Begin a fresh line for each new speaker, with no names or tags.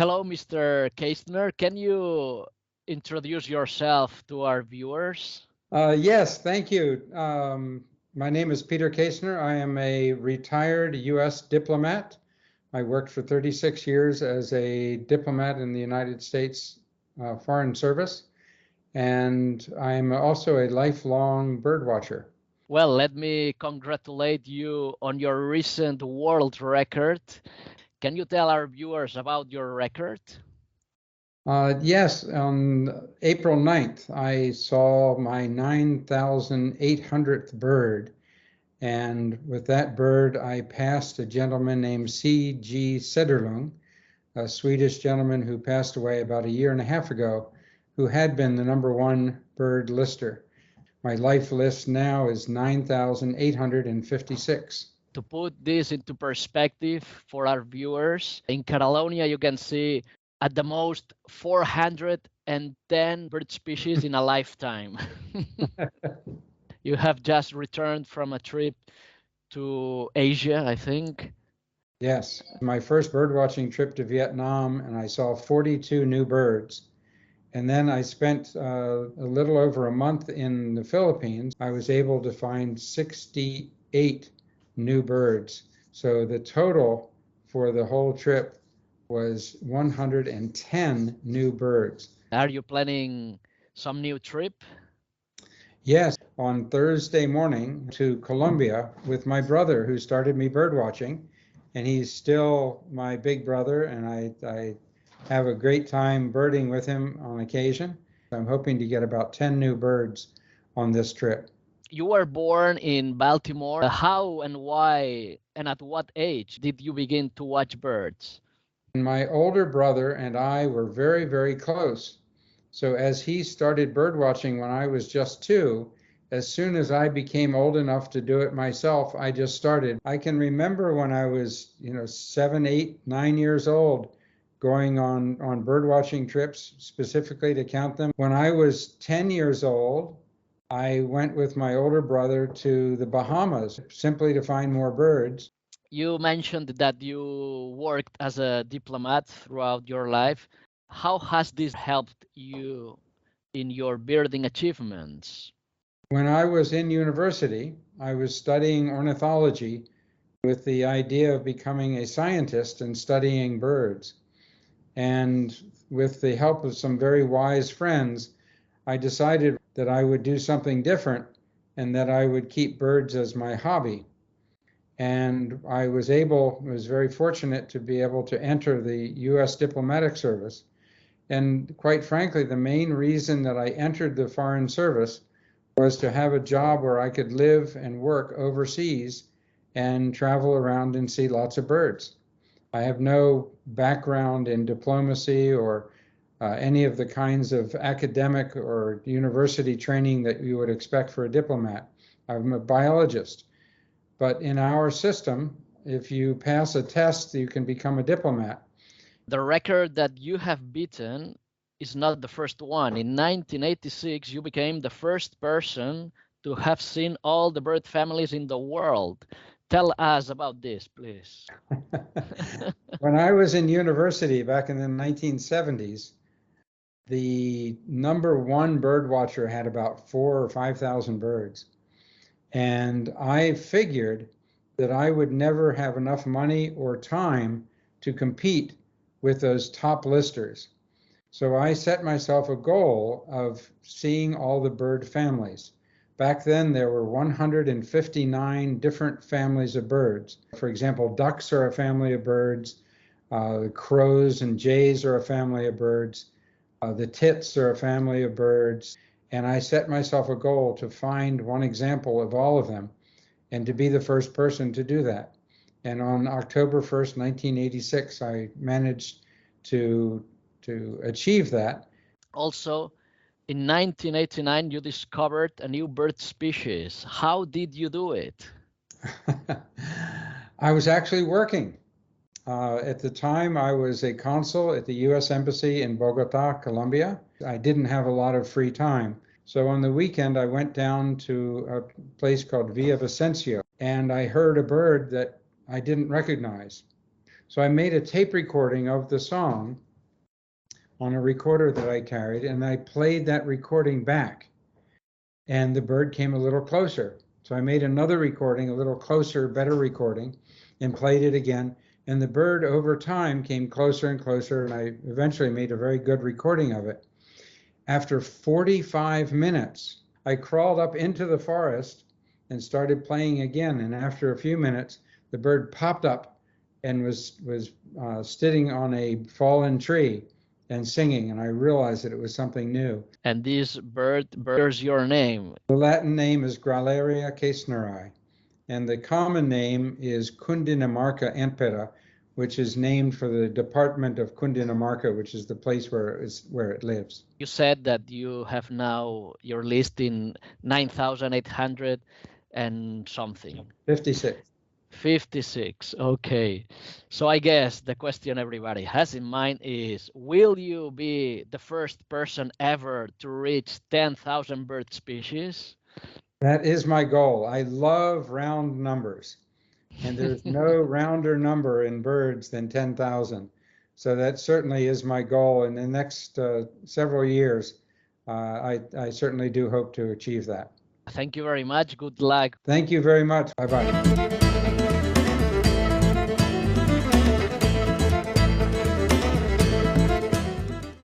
Hello, Mr. Kaestner. Can you introduce yourself to our viewers?
Yes, thank you. My name is Peter Kaestner. I am a retired U.S. diplomat. I worked for 36 years as a diplomat in the United States Foreign Service, and I'm also a lifelong bird watcher.
Well, let me congratulate you on your recent world record. Can you tell our viewers about your record?
Yes, on April 9th, I saw my 9,800th bird. And with that bird, I passed a gentleman named C.G. Sederlung, a Swedish gentleman who passed away about a year and a half ago, who had been the #1 bird lister. My life list now is 9,856.
To put this into perspective for our viewers, in Catalonia, you can see at the most 410 bird species in a lifetime. You have just returned from a trip to Asia, I think.
Yes, my first birdwatching trip to Vietnam, and I saw 42 new birds. And then I spent a little over a month in the Philippines. I was able to find 68 new birds. So the total for the whole trip was 110 new birds.
Are you planning some new trip?
Yes, on Thursday morning to Colombia with my brother who started me bird watching. And he's still my big brother, and I have a great time birding with him on occasion. I'm hoping to get about 10 new birds on this trip.
You were born in Baltimore. How and why and at what age did you begin to watch birds?
My older brother and I were very, very close. So as he started bird watching when I was just 2, as soon as I became old enough to do it myself, I just started. I can remember when I was, 7, 8, 9 years old, going on bird watching trips, specifically to count them. When I was 10 years old, I went with my older brother to the Bahamas simply to find more birds.
You mentioned that you worked as a diplomat throughout your life. How has this helped you in your birding achievements?
When I was in university, I was studying ornithology with the idea of becoming a scientist and studying birds. And with the help of some very wise friends, I decided that I would do something different and that I would keep birds as my hobby. And I was very fortunate to be able to enter the U.S. diplomatic service. And quite frankly, the main reason that I entered the Foreign Service was to have a job where I could live and work overseas and travel around and see lots of birds. I have no background in diplomacy or any of the kinds of academic or university training that you would expect for a diplomat. I'm a biologist. But in our system, if you pass a test, you can become a diplomat.
The record that you have beaten is not the first one. In 1986, you became the first person to have seen all the bird families in the world. Tell us about this, please.
When I was in university back in the 1970s, the #1 bird watcher had about 4,000 or 5,000 birds. And I figured that I would never have enough money or time to compete with those top listers. So I set myself a goal of seeing all the bird families. Back then, there were 159 different families of birds. For example, ducks are a family of birds. Crows and jays are a family of birds. The tits are a family of birds. And I set myself a goal to find one example of all of them and to be the first person to do that. And on October 1st, 1986, I managed to achieve that.
Also, in 1989, you discovered a new bird species. How did you do it?
I was actually working. At the time, I was a consul at the U.S. Embassy in Bogota, Colombia. I didn't have a lot of free time. So on the weekend, I went down to a place called Villavicencio, and I heard a bird that I didn't recognize. So I made a tape recording of the song, on a recorder that I carried, and I played that recording back, and the bird came a little closer. So I made another recording, a little closer, better recording, and played it again. And the bird over time came closer and closer, and I eventually made a very good recording of it. After 45 minutes, I crawled up into the forest and started playing again. And after a few minutes, the bird popped up and was sitting on a fallen tree and singing. And I realized that it was something new.
And this bird bears your name.
The Latin name is Gralleria kaestneri, and the common name is Cundinamarca ampera, which is named for the department of Cundinamarca, which is the place where it lives.
You said that you have now your list in 9,800 and something.
56.
56. Okay. So I guess the question everybody has in mind is, will you be the first person ever to reach 10,000 bird species?
That is my goal. I love round numbers, and there's no rounder number in birds than 10,000. So that certainly is my goal. In the next several years, I certainly do hope to achieve that.
Thank you very much. Good luck.
Thank you very much. Bye-bye.